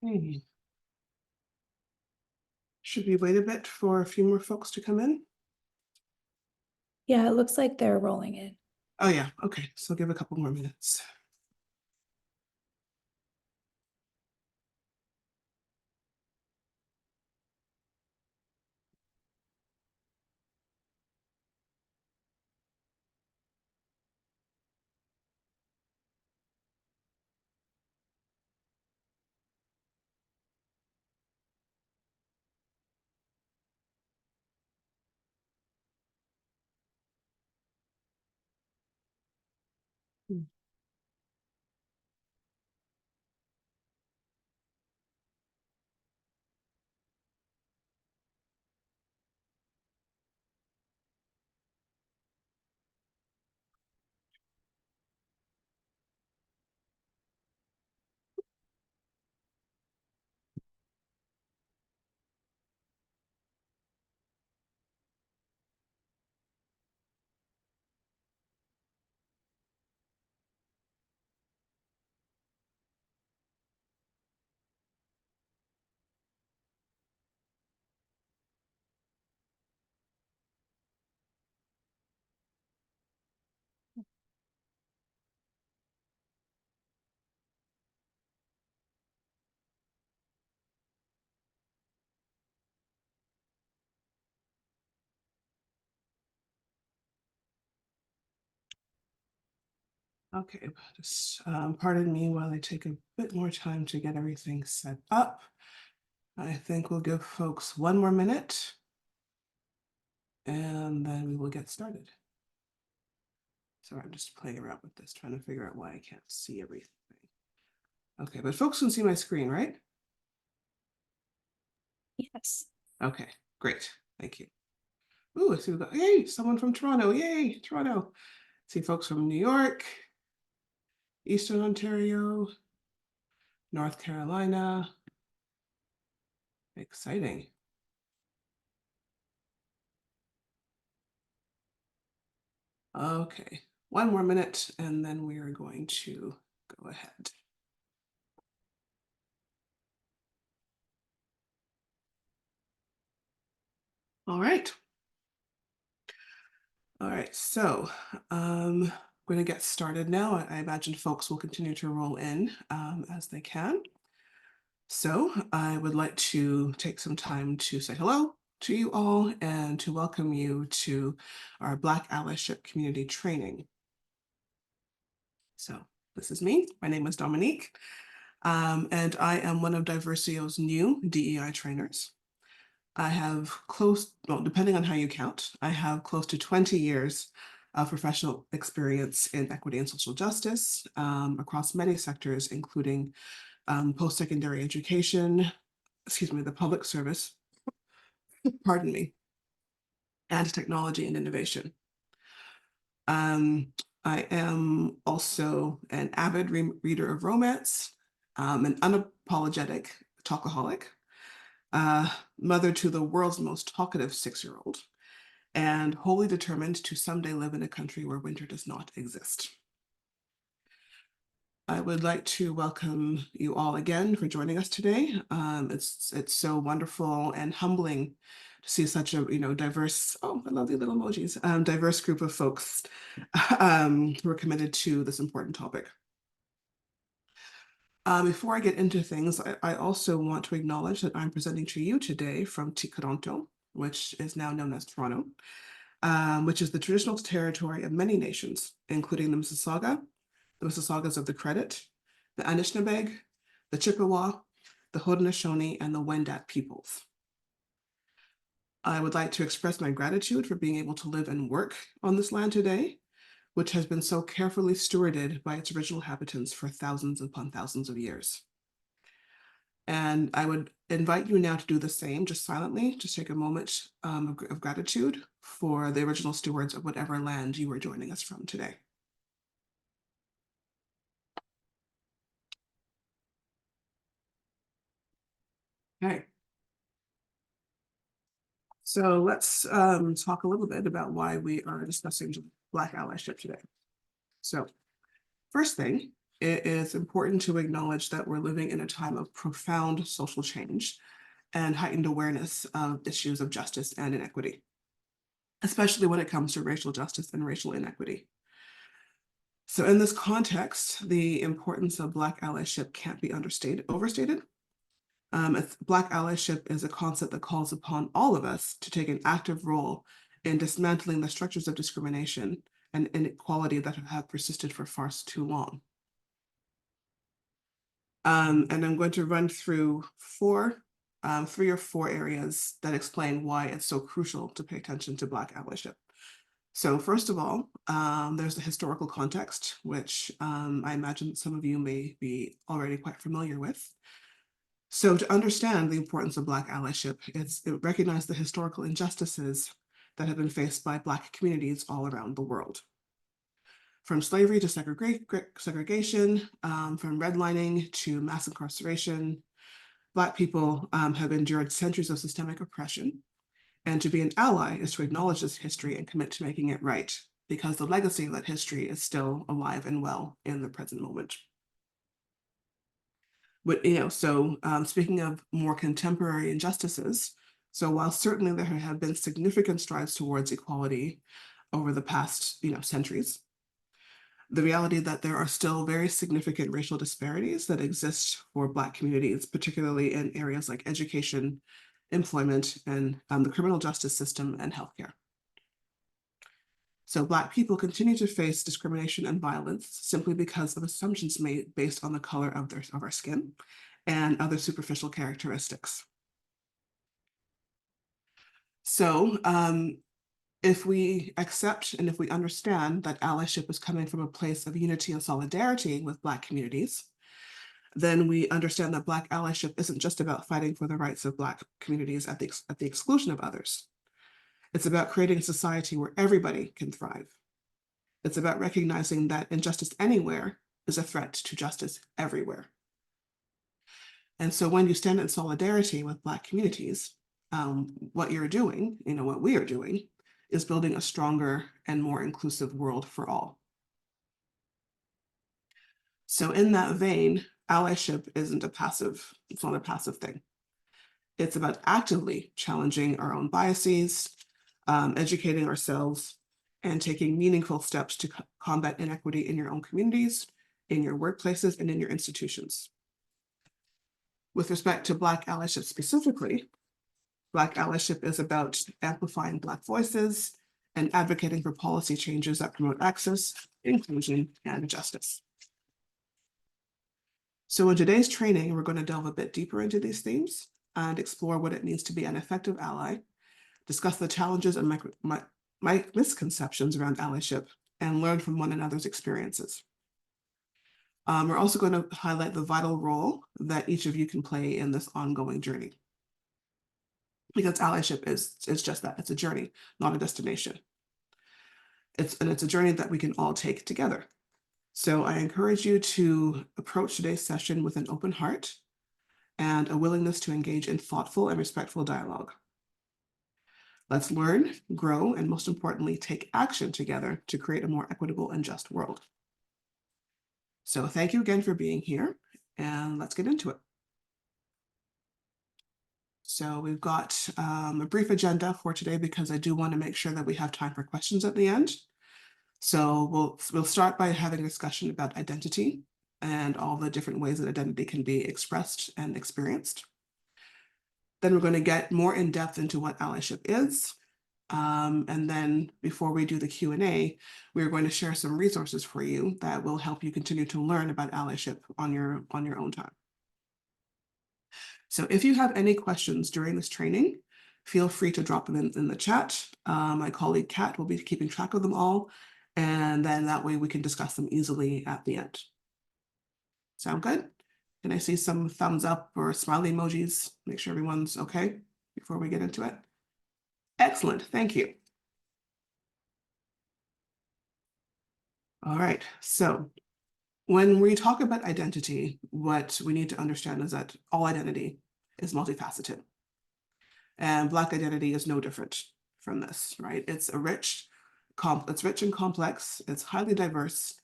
Okay. Should we wait a bit for a few more folks to come in? Yeah, it looks like they're rolling in. Oh yeah, okay, so give a couple more minutes. Okay, just pardon me while I take a bit more time to get everything set up. I think we'll give folks one more minute and then we will get started. So I'm just playing around with this, trying to figure out why I can't see everything. Okay, but folks can see my screen, right? Yes. Okay, great, thank you. Ooh, I see we got, yay, someone from Toronto, yay, Toronto. See folks from New York, Eastern Ontario, North Carolina. Exciting. Okay, one more minute and then we are going to go ahead. All right. All right, so I'm going to get started now. I imagine folks will continue to roll in as they can. So I would like to take some time to say hello to you all and to welcome you to our Black Allyship community training. So this is me. My name is Dominique, and I am one of Diversio's new DEI trainers. I have well, depending on how you count, I have close to 20 years of professional experience in equity and social justice across many sectors, including post-secondary education, the public service, pardon me, and technology and innovation. I am also an avid reader of romance, an unapologetic talkaholic, mother to the world's most talkative 6-year-old, and wholly determined to someday live in a country where winter does not exist. I would like to welcome you all again for joining us today. It's so wonderful and humbling to see such a diverse, oh, I love the little emojis, diverse group of folks who are committed to this important topic. Before I get into things, I also want to acknowledge that I'm presenting to you today from Toronto, which is now known as Toronto, which is the traditional territory of many nations, including the Mississaugas of the Credit, the Anishinaabe, the Chippewa, the Haudenosaunee, and the Wendat peoples. I would like to express my gratitude for being able to live and work on this land today, which has been so carefully stewarded by its original inhabitants for thousands upon thousands of years. And I would invite you now to do the same, just silently, just take a moment of gratitude for the original stewards of whatever land you are joining us from today. Okay. So let's talk a little bit about why we are discussing Black allyship today. So first thing it is important to acknowledge that we're living in a time of profound social change and heightened awareness of issues of justice and inequity, especially when it comes to racial justice and racial inequity. So in this context, the importance of Black allyship can't be overstated. Black allyship is a concept that calls upon all of us to take an active role in dismantling the structures of discrimination and inequality that have persisted for far too long. And I'm going to run through three or four areas that explain why it's so crucial to pay attention to Black allyship. So first of all, there's the historical context, which I imagine some of you may be already quite familiar with. So to understand the importance of Black allyship, it recognizes the historical injustices that have been faced by Black communities all around the world. From slavery to segregation, from redlining to mass incarceration, Black people have endured centuries of systemic oppression. And to be an ally is to acknowledge this history and commit to making it right, because the legacy of that history is still alive and well in the present moment. But, speaking of more contemporary injustices, so while certainly there have been significant strides towards equality over the past, centuries, the reality that there are still very significant racial disparities that exist for Black communities, particularly in areas like education, employment, and the criminal justice system and healthcare. So Black people continue to face discrimination and violence simply because of assumptions made based on the color of our skin and other superficial characteristics. So if we accept and if we understand that allyship is coming from a place of unity and solidarity with Black communities, then we understand that Black allyship isn't just about fighting for the rights of Black communities at the exclusion of others. It's about creating a society where everybody can thrive. It's about recognizing that injustice anywhere is a threat to justice everywhere. And so when you stand in solidarity with Black communities, what you're doing, what we are doing, is building a stronger and more inclusive world for all. So in that vein, allyship it's not a passive thing. It's about actively challenging our own biases, educating ourselves, and taking meaningful steps to combat inequity in your own communities, in your workplaces, and in your institutions. With respect to Black allyship specifically, Black allyship is about amplifying Black voices and advocating for policy changes that promote access, inclusion, and justice. So in today's training, we're going to delve a bit deeper into these themes and explore what it means to be an effective ally, discuss the challenges and misconceptions around allyship, and learn from one another's experiences. We're also going to highlight the vital role that each of you can play in this ongoing journey. Because allyship is just that, it's a journey, not a destination. It's a journey that we can all take together. So I encourage you to approach today's session with an open heart and a willingness to engage in thoughtful and respectful dialogue. Let's learn, grow, and most importantly, take action together to create a more equitable and just world. So thank you again for being here, and let's get into it. So we've got a brief agenda for today because I do want to make sure that we have time for questions at the end. So we'll start by having a discussion about identity and all the different ways that identity can be expressed and experienced. Then we're going to get more in depth into what allyship is. And then before we do the Q&A, we're going to share some resources for you that will help you continue to learn about allyship on your own time. So if you have any questions during this training, feel free to drop them in the chat. My colleague Kat will be keeping track of them all, and then that way we can discuss them easily at the end. Sound good? Can I see some thumbs up or smiley emojis? Make sure everyone's okay before we get into it. Excellent, thank you. All right, so when we talk about identity, what we need to understand is that all identity is multifaceted. And Black identity is no different from this, right? It's rich and complex, it's highly diverse,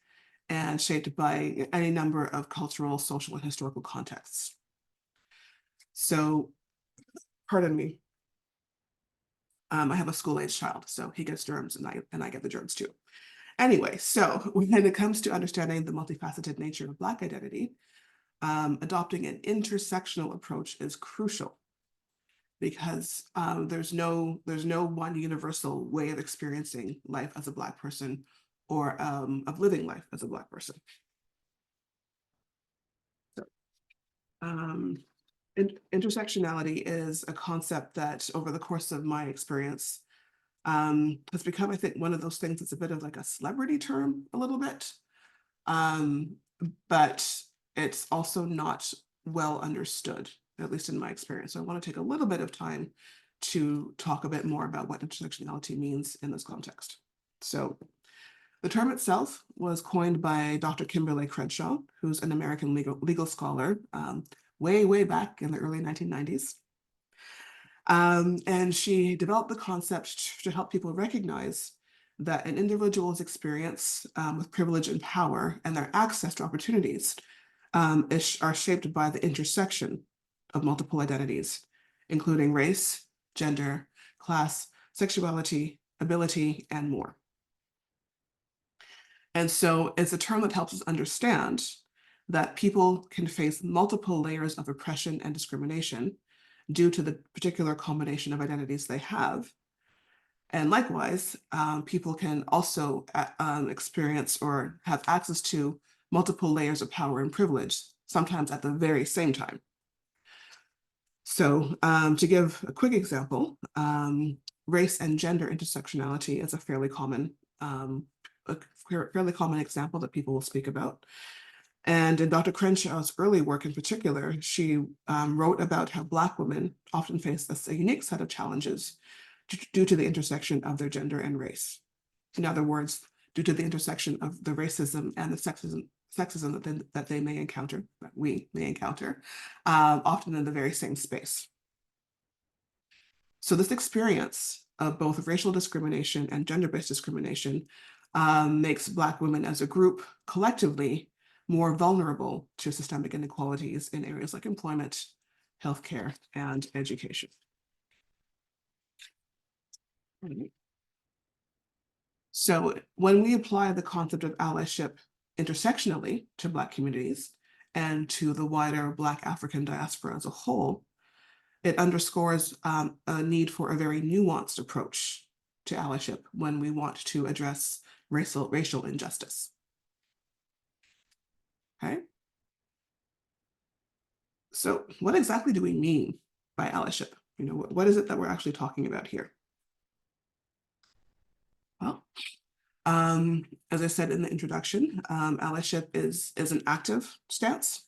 and shaped by any number of cultural, social, and historical contexts. So, pardon me, I have a school-age child, so he gets germs and I get the germs too. Anyway, so when it comes to understanding the multifaceted nature of Black identity, adopting an intersectional approach is crucial because there's no one universal way of experiencing life as a Black person or of living life as a Black person. So, intersectionality is a concept that over the course of my experience has become, I think, one of those things that's a bit of like a celebrity term a little bit, but it's also not well understood, at least in my experience. So I want to take a little bit of time to talk a bit more about what intersectionality means in this context. So the term itself was coined by Dr. Kimberly Crenshaw, who's an American legal scholar way back in the early 1990s. And she developed the concept to help people recognize that an individual's experience with privilege and power and their access to opportunities are shaped by the intersection of multiple identities, including race, gender, class, sexuality, ability, and more. And so it's a term that helps us understand that people can face multiple layers of oppression and discrimination due to the particular combination of identities they have. And likewise, people can also experience or have access to multiple layers of power and privilege, sometimes at the very same time. So to give a quick example, race and gender intersectionality is a fairly common example that people will speak about. And in Dr. Crenshaw's early work in particular, she wrote about how Black women often face a unique set of challenges due to the intersection of their gender and race. In other words, due to the intersection of the racism and the sexism that they may encounter, that we may encounter, often in the very same space. So this experience of both racial discrimination and gender-based discrimination makes Black women as a group collectively more vulnerable to systemic inequalities in areas like employment, healthcare, and education. So when we apply the concept of allyship intersectionally to Black communities and to the wider Black African diaspora as a whole, it underscores a need for a very nuanced approach to allyship when we want to address racial injustice. Okay. So what exactly do we mean by allyship? You know, what is it that we're actually talking about here? Well, as I said in the introduction, allyship is an active stance.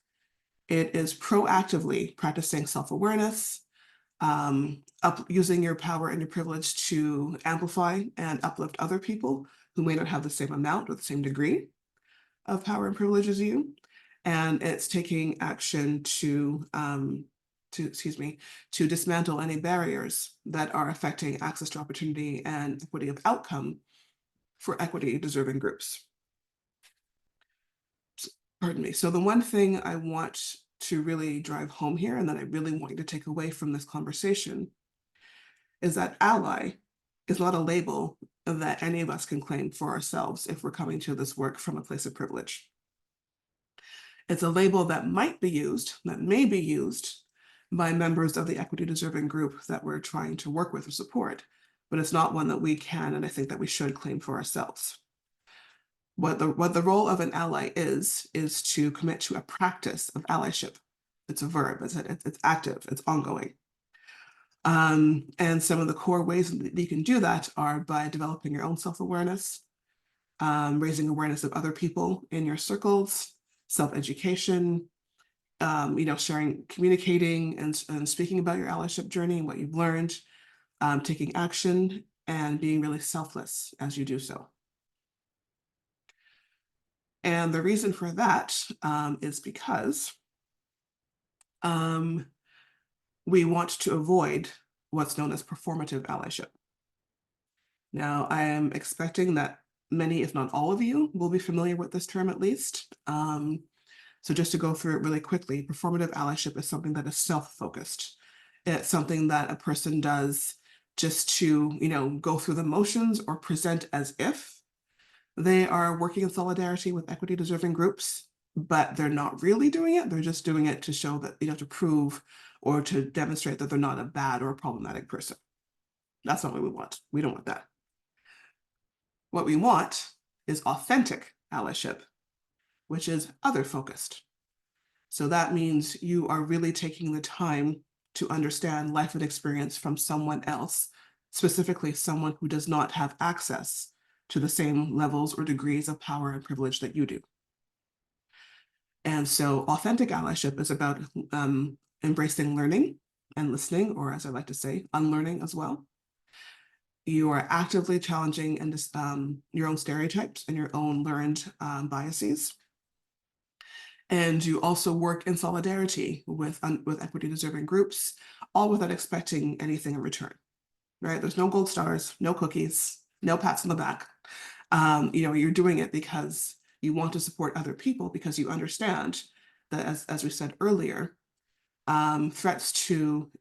It is proactively practicing self-awareness, using your power and your privilege to amplify and uplift other people who may not have the same amount or the same degree of power and privilege as you. And it's taking action to dismantle any barriers that are affecting access to opportunity and equity of outcome for equity deserving groups. Pardon me. So the one thing I want to really drive home here, and that I really want you to take away from this conversation, is that ally is not a label that any of us can claim for ourselves if we're coming to this work from a place of privilege. It's a label that may be used by members of the equity deserving group that we're trying to work with or support, but it's not one that we can, and I think that we should claim for ourselves. What the role of an ally is to commit to a practice of allyship. It's a verb, it's active, it's ongoing. And some of the core ways that you can do that are by developing your own self-awareness, raising awareness of other people in your circles, self-education, sharing, communicating and speaking about your allyship journey, what you've learned, taking action, and being really selfless as you do so. And the reason for that is because we want to avoid what's known as performative allyship. Now, I am expecting that many, if not all of you, will be familiar with this term at least. So just to go through it really quickly, performative allyship is something that is self-focused. It's something that a person does just to, go through the motions or present as if they are working in solidarity with equity deserving groups, but they're not really doing it. They're just doing it to show that, to prove or to demonstrate that they're not a bad or a problematic person. That's not what we want. We don't want that. What we want is authentic allyship, which is other focused. So that means you are really taking the time to understand life and experience from someone else, specifically someone who does not have access to the same levels or degrees of power and privilege that you do. And so authentic allyship is about embracing learning and listening, or as I like to say, unlearning as well. You are actively challenging and your own stereotypes and your own learned biases. And you also work in solidarity with equity deserving groups, all without expecting anything in return, right? There's no gold stars, no cookies, no pats on the back. You're doing it because you want to support other people, because you understand that, as we said earlier, threats to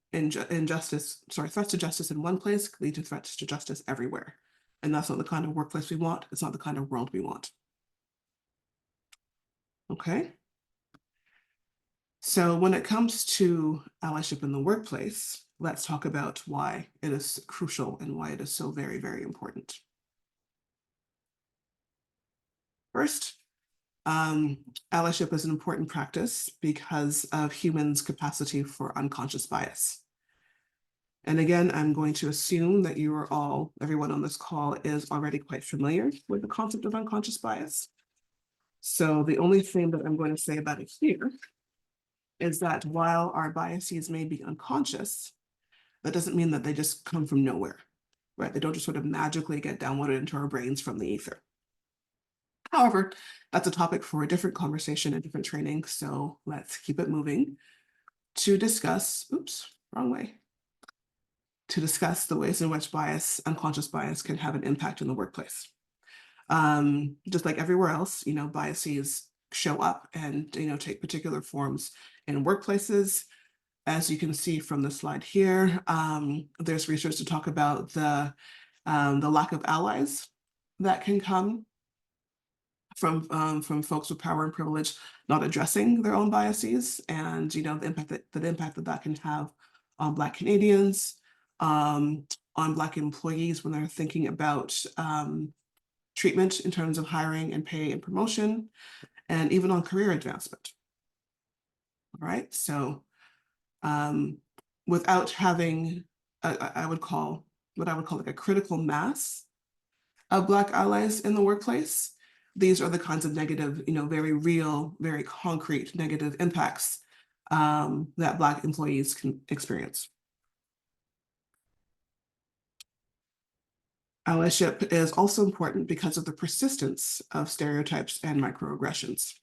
justice in one place lead to threats to justice everywhere. And that's not the kind of workplace we want. It's not the kind of world we want. Okay. So when it comes to allyship in the workplace, let's talk about why it is crucial and why it is so very, very important. First, allyship is an important practice because of humans' capacity for unconscious bias. And again, I'm going to assume that everyone on this call is already quite familiar with the concept of unconscious bias. So the only thing that I'm going to say about it here is that while our biases may be unconscious, that doesn't mean that they just come from nowhere, right? They don't just sort of magically get downloaded into our brains from the ether. However, that's a topic for a different conversation and different training. So let's keep it moving to discuss, to discuss the ways in which unconscious bias can have an impact in the workplace. Just like everywhere else, biases show up and, take particular forms in workplaces. As you can see from the slide here, there's research to talk about the lack of allies that can come from folks with power and privilege not addressing their own biases, and the impact that can have on Black Canadians, on Black employees when they're thinking about treatment in terms of hiring and pay and promotion, and even on career advancement. All right, so without having what I would call like a critical mass of Black allies in the workplace, these are the kinds of negative, very real, very concrete negative impacts that Black employees can experience. Allyship is also important because of the persistence of stereotypes and microaggressions.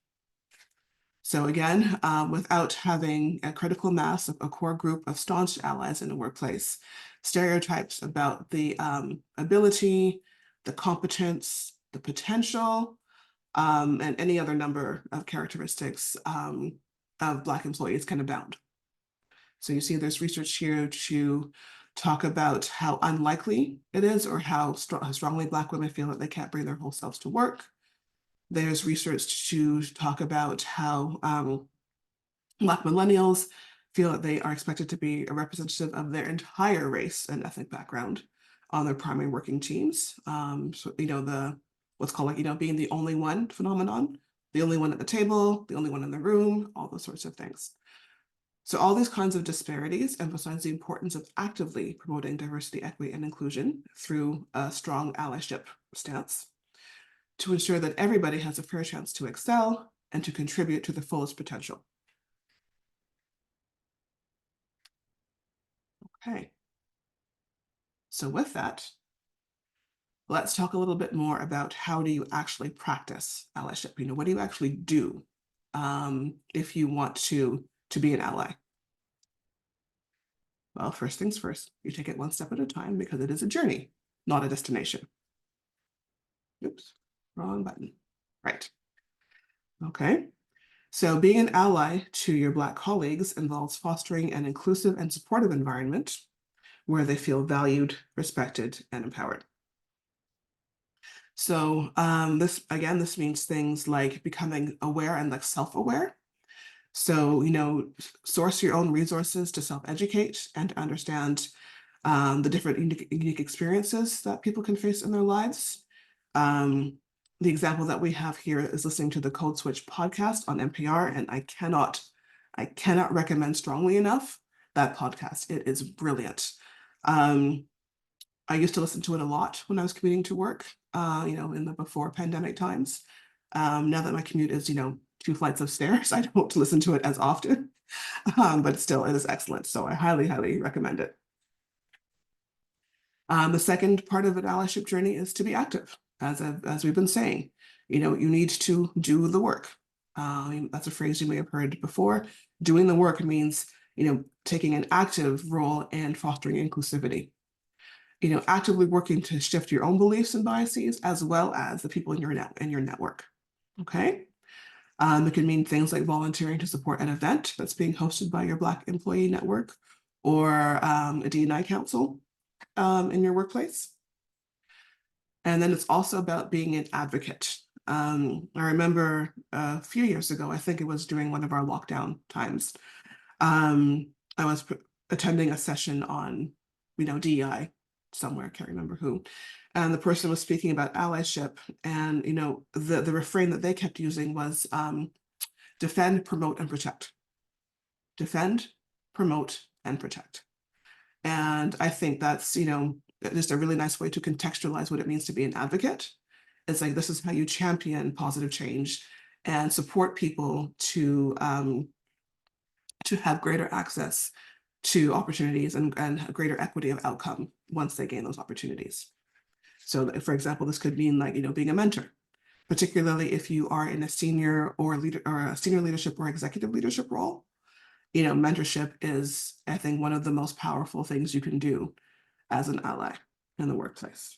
So again, without having a critical mass of a core group of staunch allies in a workplace, stereotypes about the ability, the competence, the potential, and any other number of characteristics of Black employees can abound. So you see there's research here to talk about how unlikely it is, or how strongly Black women feel that they can't bring their whole selves to work. There's research to talk about how Black millennials feel that they are expected to be a representative of their entire race and ethnic background on their primary working teams. So, what's called being the only one phenomenon, the only one at the table, the only one in the room, all those sorts of things. So all these kinds of disparities emphasize the importance of actively promoting diversity, equity, and inclusion through a strong allyship stance to ensure that everybody has a fair chance to excel and to contribute to the fullest potential. Okay. So with that, let's talk a little bit more about how do you actually practice allyship? What do you actually do if you want to be an ally? Well, first things first, you take it one step at a time because it is a journey, not a destination. Oops. Wrong button. Right. Okay. So being an ally to your Black colleagues involves fostering an inclusive and supportive environment where they feel valued, respected, and empowered. So this means things like becoming aware and like self-aware. So, source your own resources to self-educate and to understand the different unique experiences that people can face in their lives. Um, the example that we have here is listening to the Code Switch podcast on NPR, and I cannot recommend strongly enough that podcast. It is brilliant. I used to listen to it a lot when I was commuting to work, in the before pandemic times. Now that my commute is, 2 flights of stairs, I don't listen to it as often, but still it is excellent. So I highly, highly recommend it. The second part of an allyship journey is to be active, as we've been saying. You need to do the work. That's a phrase you may have heard before. Doing the work means, taking an active role in fostering inclusivity. Actively working to shift your own beliefs and biases, as well as the people in your network. Okay. It can mean things like volunteering to support an event that's being hosted by your Black employee network or a D&I council in your workplace. And then it's also about being an advocate. I remember a few years ago, I think it was during one of our lockdown times, I was attending a session on, DEI somewhere, I can't remember who. And the person was speaking about allyship, and the refrain that they kept using was defend, promote, and protect. Defend, promote, and protect. And I think that's, just a really nice way to contextualize what it means to be an advocate. It's like, this is how you champion positive change and support people to have greater access to opportunities and greater equity of outcome once they gain those opportunities. So for example, this could mean like, being a mentor, particularly if you are in a senior or a senior leadership or executive leadership role. Mentorship is, I think, one of the most powerful things you can do as an ally in the workplace.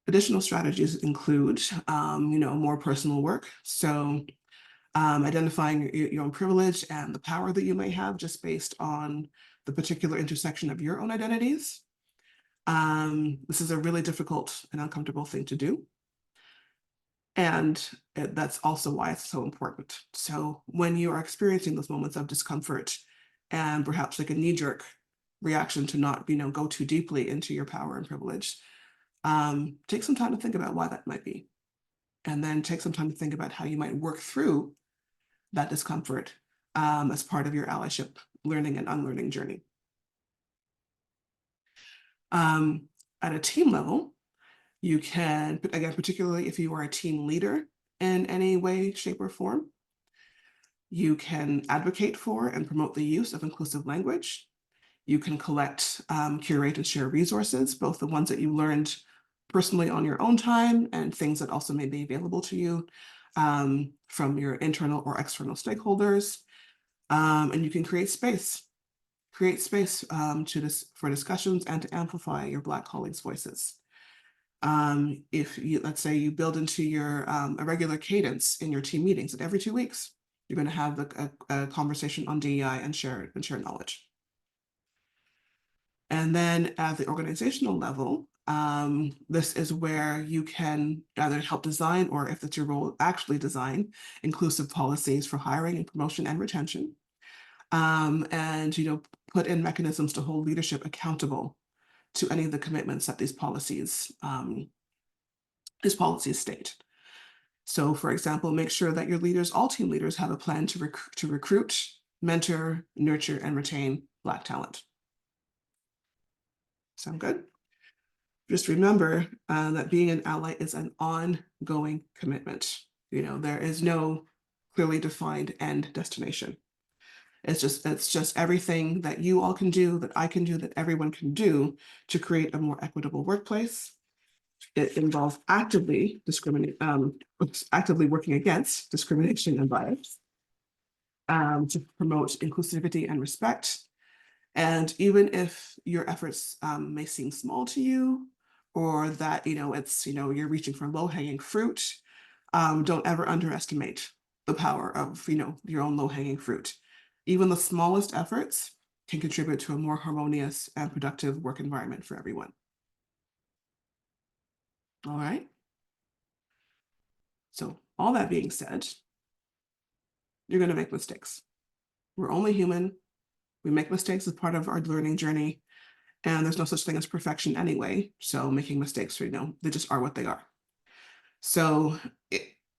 Additional strategies include, more personal work. So identifying your own privilege and the power that you may have just based on the particular intersection of your own identities. This is a really difficult and uncomfortable thing to do. And that's also why it's so important. So when you are experiencing those moments of discomfort and perhaps like a knee-jerk reaction to not, go too deeply into your power and privilege, take some time to think about why that might be. And then take some time to think about how you might work through that discomfort as part of your allyship learning and unlearning journey. At a team level, you can, again, particularly if you are a team leader in any way, shape, or form, you can advocate for and promote the use of inclusive language. You can collect, curate, and share resources, both the ones that you learned personally on your own time and things that also may be available to you from your internal or external stakeholders. And you can create space for discussions and to amplify your Black colleagues' voices. If you, let's say you build into your a regular cadence in your team meetings, that every 2 weeks, you're going to have a conversation on DEI and share knowledge. And then at the organizational level, this is where you can either help design, or if it's your role, actually design inclusive policies for hiring and promotion and retention. And put in mechanisms to hold leadership accountable to any of the commitments that these policies state. So, for example, make sure that your leaders, all team leaders, have a plan to recruit, mentor, nurture, and retain Black talent. Sound good? Just remember that being an ally is an ongoing commitment. There is no clearly defined end destination. It's just everything that you all can do, that I can do, that everyone can do to create a more equitable workplace. It involves actively working against discrimination and bias, to promote inclusivity and respect. And even if your efforts may seem small to you, or that, it's, you're reaching for low-hanging fruit, don't ever underestimate the power of, your own low-hanging fruit. Even the smallest efforts can contribute to a more harmonious and productive work environment for everyone. All right. So all that being said, you're going to make mistakes. We're only human. We make mistakes as part of our learning journey, and there's no such thing as perfection anyway. So making mistakes, they just are what they are. So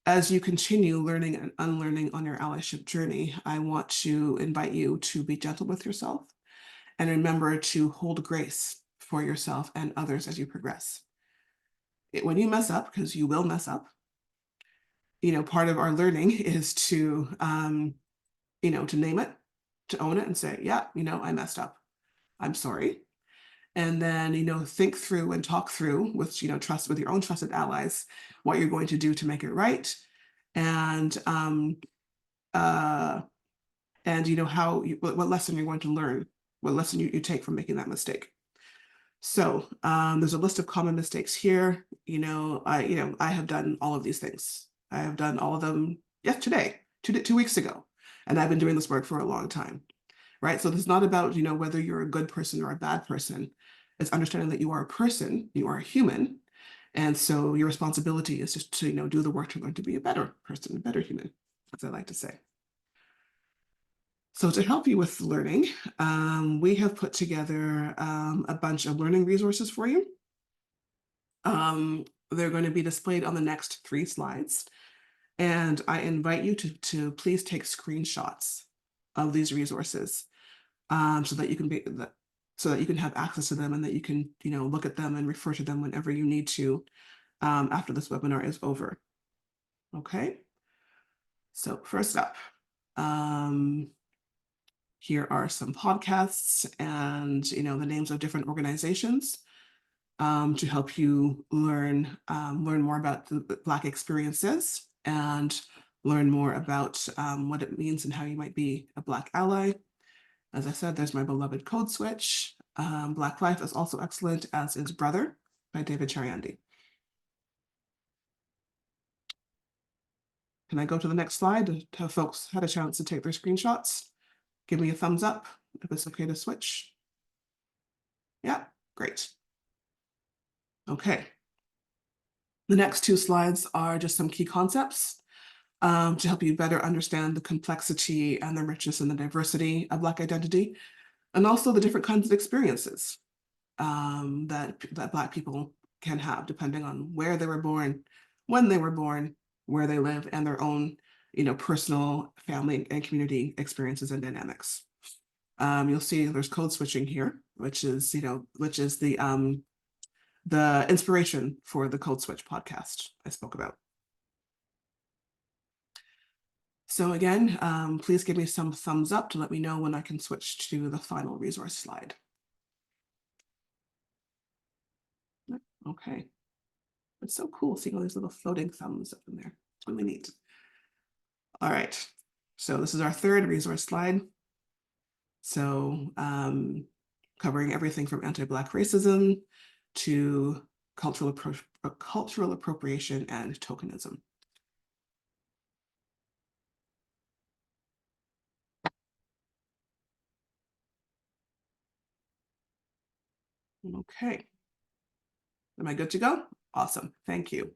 as you continue learning and unlearning on your allyship journey, I want to invite you to be gentle with yourself and remember to hold grace for yourself and others as you progress. When you mess up, because you will mess up, part of our learning is to, to name it, to own it and say, yeah, I messed up. I'm sorry. And then, think through and talk through with, trust with your own trusted allies, what you're going to do to make it right. And, how, what lesson you're going to learn, what lesson you take from making that mistake. So there's a list of common mistakes here. I have done all of these things. I have done all of them yesterday, 2 weeks ago, and I've been doing this work for a long time, right? So it's not about, whether you're a good person or a bad person. It's understanding that you are a person, you are a human. And so your responsibility is just to, do the work to learn to be a better person, a better human, as I like to say. So to help you with learning, we have put together a bunch of learning resources for you. They're going to be displayed on the next 3 slides. And I invite you to please take screenshots of these resources so that you can have access to them and that you can, look at them and refer to them whenever you need to after this webinar is over. Okay. So first up, here are some podcasts and, the names of different organizations to help you learn more about the Black experiences and learn more about what it means and how you might be a Black ally. As I said, there's my beloved Code Switch. Black Life is also excellent, as is Brother by David Chariandi. Can I go to the next slide? Have folks had a chance to take their screenshots? Give me a thumbs up if it's okay to switch. Yeah, great. Okay. The next 2 slides are just some key concepts to help you better understand the complexity and the richness and the diversity of Black identity, and also the different kinds of experiences that Black people can have depending on where they were born, when they were born, where they live, and their own, personal, family, and community experiences and dynamics. You'll see there's code switching here, which is the inspiration for the Code Switch podcast I spoke about. So again, please give me some thumbs up to let me know when I can switch to the final resource slide. Okay. It's so cool seeing all these little floating thumbs up in there. It's really neat. All right. So this is our 3rd resource slide. So covering everything from anti-Black racism to cultural appropriation and tokenism. Okay. Am I good to go? Awesome. Thank you.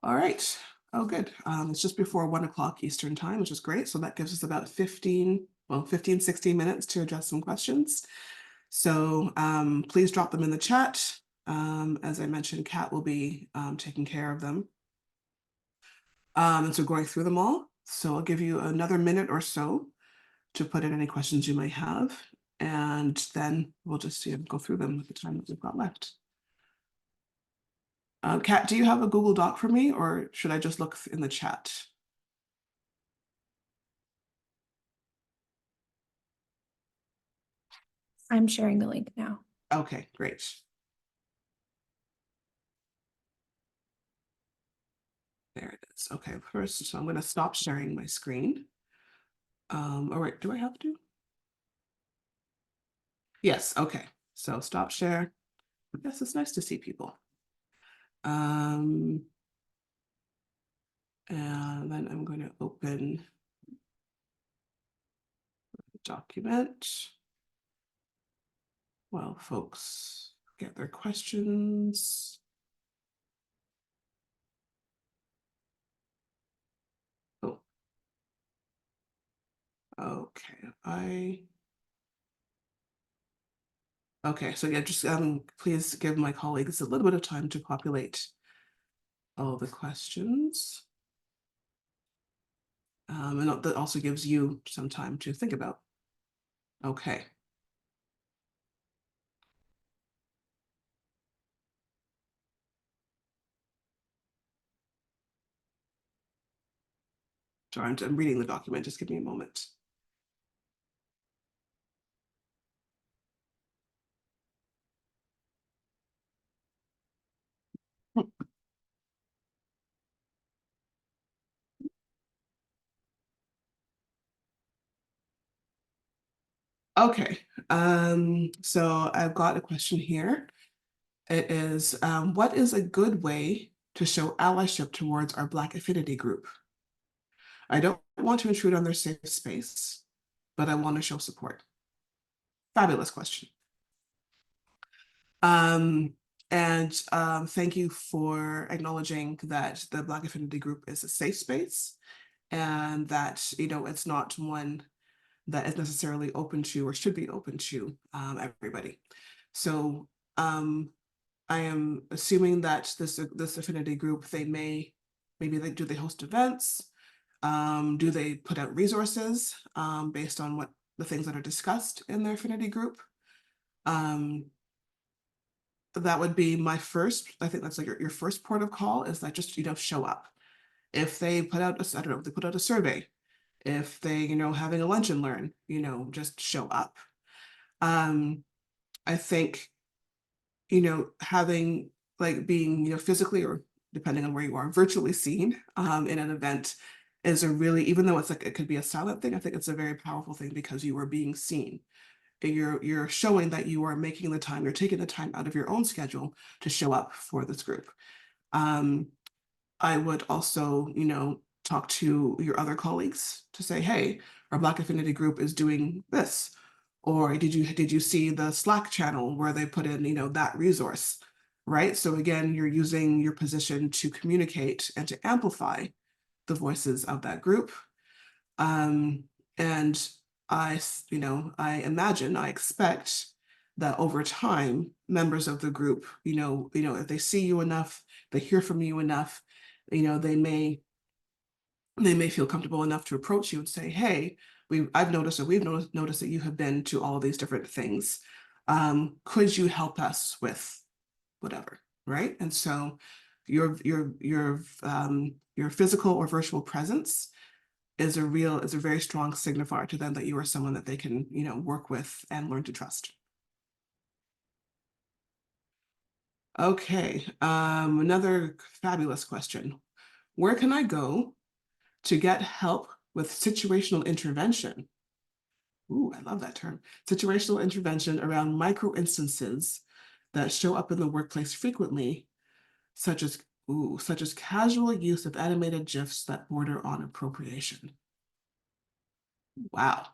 All right. Oh, good. It's just before 1 o'clock Eastern time, which is great. So that gives us about 15, 16 minutes to address some questions. So please drop them in the chat. As I mentioned, Kat will be taking care of them. And so going through them all. So I'll give you another minute or so to put in any questions you might have. And then we'll just go through them with the time that we've got left. Kat, do you have a Google Doc for me, or should I just look in the chat? I'm sharing the link now. Okay, great. There it is. Okay, first, so I'm going to stop sharing my screen. All right, do I have to? Yes, okay. So stop share. Yes, it's nice to see people. And then I'm going to open the document while folks get their questions. Oh, okay. Okay, so yeah, just please give my colleagues a little bit of time to populate all the questions. And that also gives you some time to think about. Okay. Sorry, I'm reading the document, just give me a moment. Okay, so I've got a question here. It is, what is a good way to show allyship towards our Black affinity group? I don't want to intrude on their safe space, but I want to show support. Fabulous question. And thank you for acknowledging that the Black affinity group is a safe space and that, you know, it's not one that is necessarily open to or should be open to everybody. So I am assuming that this affinity group, maybe do they host events? Do they put out resources based on what the things that are discussed in their affinity group? That would be my first, I think that's like your first port of call is that just, you know, show up. If they put out I don't know, if they put out a survey, if they, you know, having a lunch and learn, you know, just show up. I think, you know, having like being, you know, physically or depending on where you are, virtually seen in an event is a really, even though it's like it could be a silent thing, I think it's a very powerful thing because you are being seen. You're showing that you are making the time, you're taking the time out of your own schedule to show up for this group. I would also, you know, talk to your other colleagues to say, hey, our Black affinity group is doing this. Or did you see the Slack channel where they put in, you know, that resource, right? So again, you're using your position to communicate and to amplify the voices of that group. And you know, I expect that over time, members of the group, if they see you enough, they hear from you enough, you know, they may feel comfortable enough to approach you and say, hey, I've noticed, or we've noticed that you have been to all of these different things. Could you help us with whatever, right? And so your physical or virtual presence is a very strong signifier to them that you are someone that they can, you know, work with and learn to trust. Okay, another fabulous question. Where can I go to get help with situational intervention? Ooh, I love that term. Situational intervention around micro instances that show up in the workplace frequently, such as casual use of animated GIFs that border on appropriation. Wow.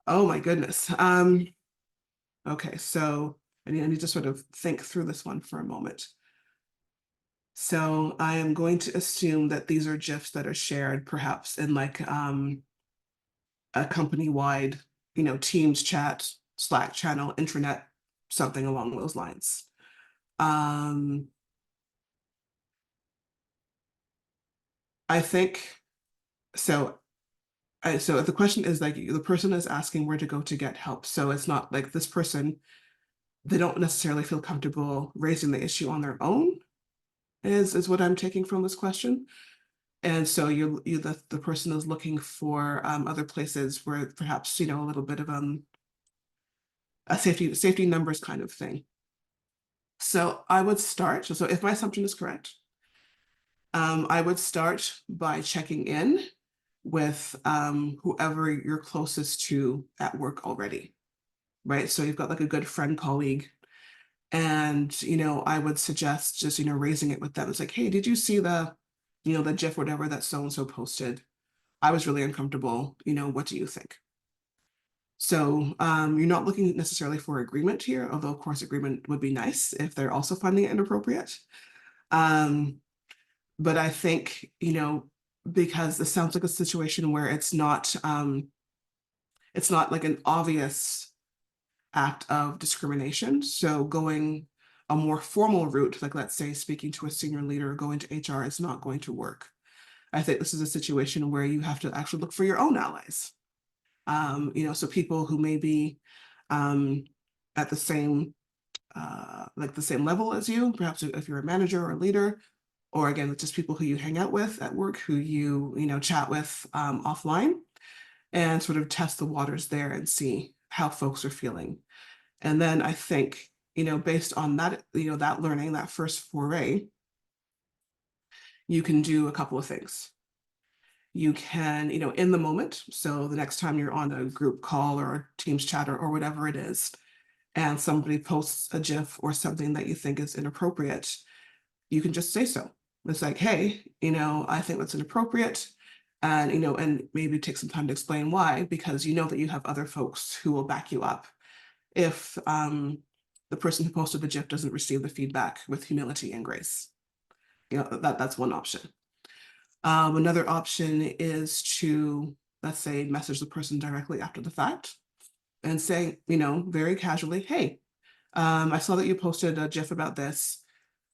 Oh my goodness. Okay, so I need to sort of think through this one for a moment. So I am going to assume that these are GIFs that are shared perhaps in like a company-wide, you know, Teams chat, Slack channel, intranet, something along those lines. I think so. So the question is like the person is asking where to go to get help. So it's not like this person, they don't necessarily feel comfortable raising the issue on their own, is what I'm taking from this question. And so the person is looking for other places where perhaps, you know, a little bit of a safety numbers kind of thing. So I would start. So if my assumption is correct, I would start by checking in with whoever you're closest to at work already, right? So you've got like a good friend colleague, and I would suggest just raising it with them. It's like, hey, did you see the GIF, whatever that so and so posted? I was really uncomfortable. What do you think? So you're not looking necessarily for agreement here, although of course agreement would be nice if they're also finding it inappropriate. Um, but I think, because this sounds like a situation where it's not like an obvious act of discrimination. So going a more formal route, like let's say speaking to a senior leader or going to HR, is not going to work. I think this is a situation where you have to actually look for your own allies. So people who may be at the same like the same level as you, perhaps if you're a manager or a leader, or again, just people who you hang out with at work, who you chat with offline, and sort of test the waters there and see how folks are feeling. And then I think, based on that, that learning, that first foray, you can do a couple of things. You can, in the moment, so the next time you're on a group call or a Teams chat or whatever it is, and somebody posts a GIF or something that you think is inappropriate, you can just say so. It's like, hey, I think that's inappropriate. And, and maybe take some time to explain why, because you know that you have other folks who will back you up if the person who posted the GIF doesn't receive the feedback with humility and grace. That's one option. Another option is to, let's say, message the person directly after the fact and say, very casually, hey, I saw that you posted a GIF about this.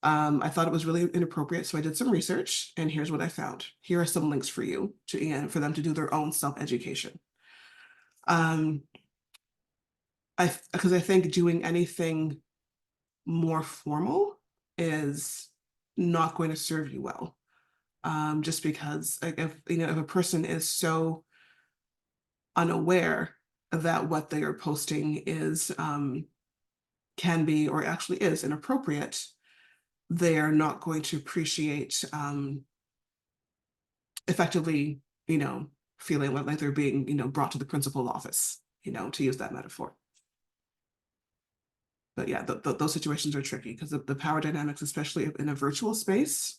I thought it was really inappropriate, so I did some research, and here's what I found. Here are some links for you for them to do their own self-education. Because I think doing anything more formal is not going to serve you well. Just because if a person is so unaware that what they are posting is can be or actually is inappropriate, they are not going to appreciate effectively, feeling like they're being, brought to the principal office, to use that metaphor. But yeah, those situations are tricky because the power dynamics, especially in a virtual space,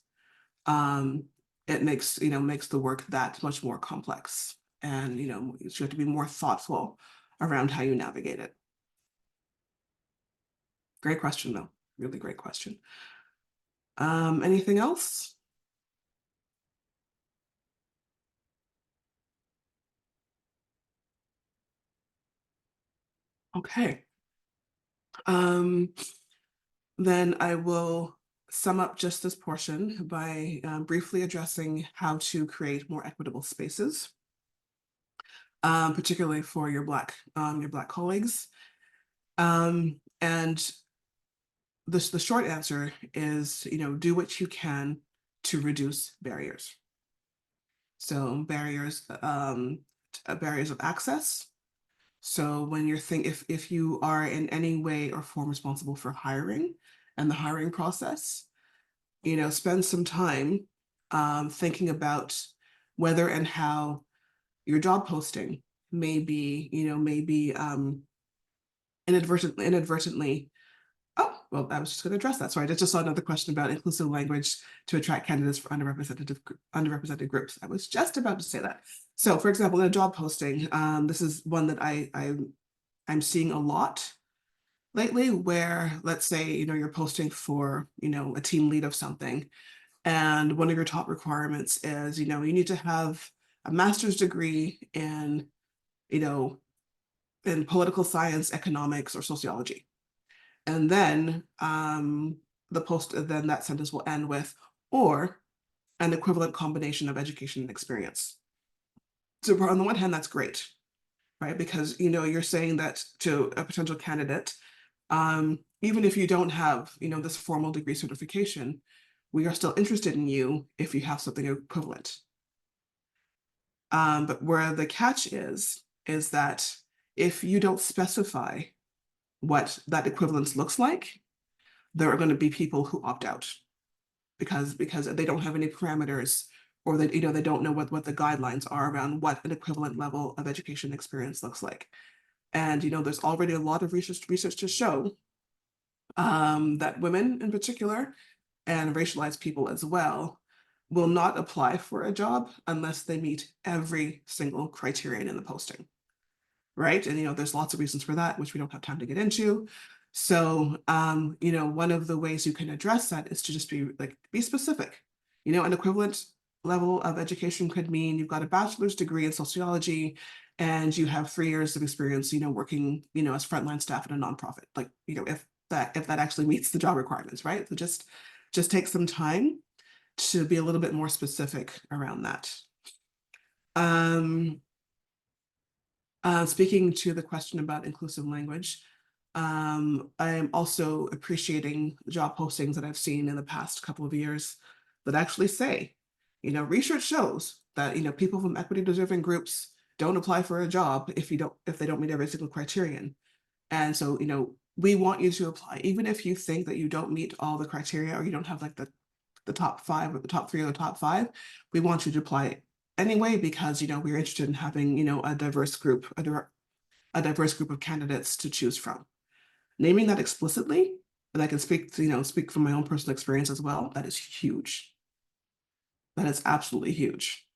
it makes the work that much more complex, and you have to be more thoughtful around how you navigate it. Great question, though. Really great question. Anything else? Okay. Then I will sum up just this portion by briefly addressing how to create more equitable spaces, particularly for your Black colleagues. And the short answer is, do what you can to reduce barriers. So barriers of access. So when you're if you are in any way or form responsible for hiring and the hiring process, spend some time thinking about whether and how your job posting may be inadvertently. Oh, well, I was just going to address that. Sorry, I just saw another question about inclusive language to attract candidates for underrepresented groups. I was just about to say that. So, for example, in a job posting, this is one that I'm seeing a lot lately, where let's say you're posting for a team lead of something, and one of your top requirements is you need to have a master's degree in in political science, economics, or sociology. And then then that sentence will end with, or an equivalent combination of education and experience. So on the one hand, that's great, right? Because you're saying that to a potential candidate, even if you don't have this formal degree certification, we are still interested in you if you have something equivalent. But where the catch is that if you don't specify what that equivalence looks like, there are going to be people who opt out because they don't have any parameters, or they don't know what the guidelines are around what an equivalent level of education experience looks like. And, there's already a lot of research to show that women in particular, and racialized people as well, will not apply for a job unless they meet every single criterion in the posting, right? And there's lots of reasons for that, which we don't have time to get into. So one of the ways you can address that is to just be specific. An equivalent level of education could mean you've got a bachelor's degree in sociology and you have 3 years of experience, working, as frontline staff at a nonprofit. If that actually meets the job requirements, right? So just take some time to be a little bit more specific around that. Speaking to the question about inclusive language, I am also appreciating job postings that I've seen in the past couple of years that actually say, research shows that, people from equity deserving groups don't apply for a job if they don't meet every single criterion. And so, we want you to apply, even if you think that you don't meet all the criteria or you don't have like the top 5 or the top 3 or the top 5. We want you to apply anyway because we're interested in having a diverse group of candidates to choose from. Naming that explicitly, and I can speak from my own personal experience as well. That is huge. That is absolutely huge.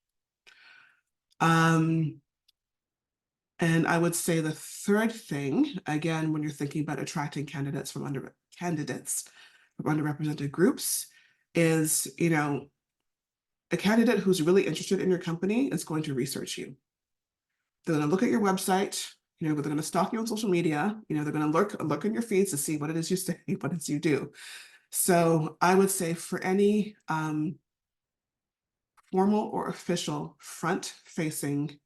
And I would say the third thing, again, when you're thinking about attracting candidates from underrepresented groups, is a candidate who's really interested in your company is going to research you. They're going to look at your website. They're going to stalk you on social media. They're going to look in your feeds to see what it is you say, what it is you do. So I would say for any formal or official front-facing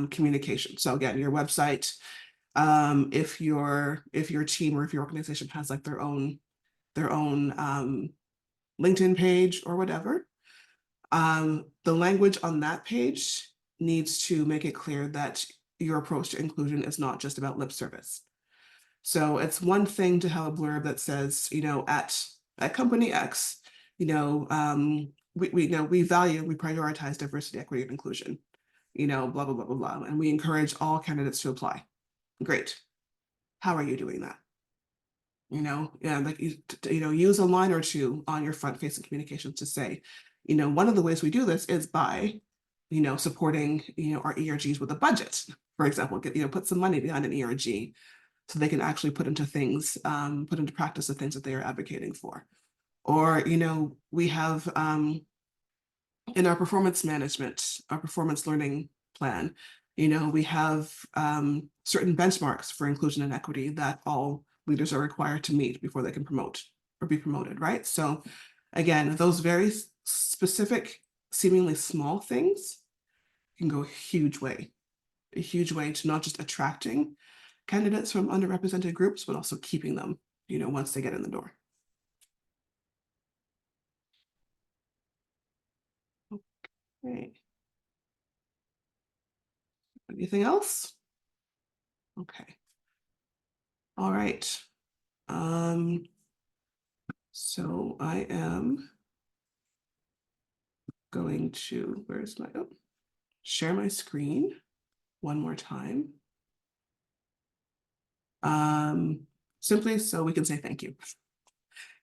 communication. So again, your website, if your team or if your organization has like their own LinkedIn page or whatever, the language on that page needs to make it clear that your approach to inclusion is not just about lip service. So it's one thing to have a blurb that says, at company X, we prioritize diversity, equity, and inclusion, blah, blah, blah, blah, blah. And we encourage all candidates to apply. Great. How are you doing that? Use a line or two on your front-facing communications to say, one of the ways we do this is by, supporting, our ERGs with a budget, for example, put some money behind an ERG so they can actually put into practice the things that they are advocating for. Or, we have in our performance management, our performance learning plan, we have certain benchmarks for inclusion and equity that all leaders are required to meet before they can promote or be promoted, right? So again, those very specific, seemingly small things can go a huge way to not just attracting candidates from underrepresented groups, but also keeping them, once they get in the door. Okay. Anything else? Okay. All right. So I am going to, share my screen one more time. Simply so we can say thank you.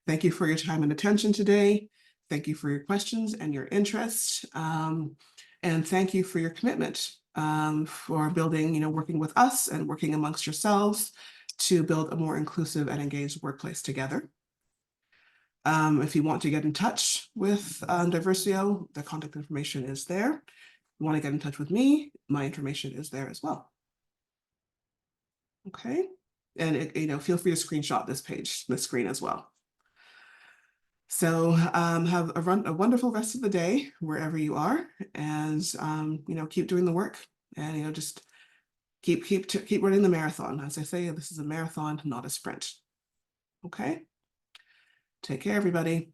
Thank you for your time and attention today. Thank you for your questions and your interest. And thank you for your commitment for building, working with us and working amongst yourselves to build a more inclusive and engaged workplace together. If you want to get in touch with Diversio, the contact information is there. If you want to get in touch with me, my information is there as well. Okay, and feel free to screenshot this screen as well. So have a wonderful rest of the day wherever you are, and keep doing the work, and just keep running the marathon. As I say, this is a marathon, not a sprint. Okay, take care, everybody.